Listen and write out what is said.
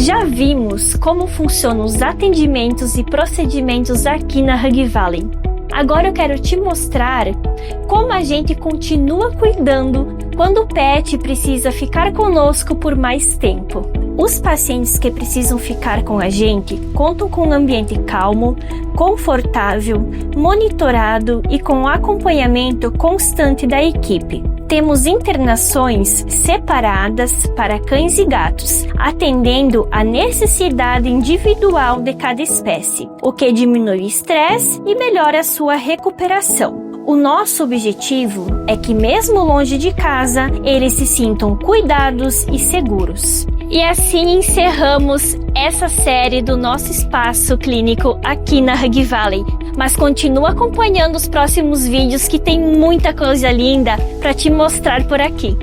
Já vimos como funcionam os atendimentos e procedimentos aqui na Hug Valley. Agora eu quero te mostrar como a gente continua cuidando quando o pet precisa ficar conosco por mais tempo. Os pacientes que precisam ficar com a gente contam com um ambiente calmo, confortável, monitorado e com acompanhamento constante da equipe. Temos internações separadas para cães e gatos, atendendo à necessidade individual de cada espécie, o que diminui o estresse e melhora a sua recuperação. O nosso objetivo é que, mesmo longe de casa, eles se sintam cuidados e seguros. E assim encerramos essa série do nosso espaço clínico aqui na Hug Valley. Mas continua acompanhando os próximos vídeos que tem muita coisa linda para te mostrar por aqui.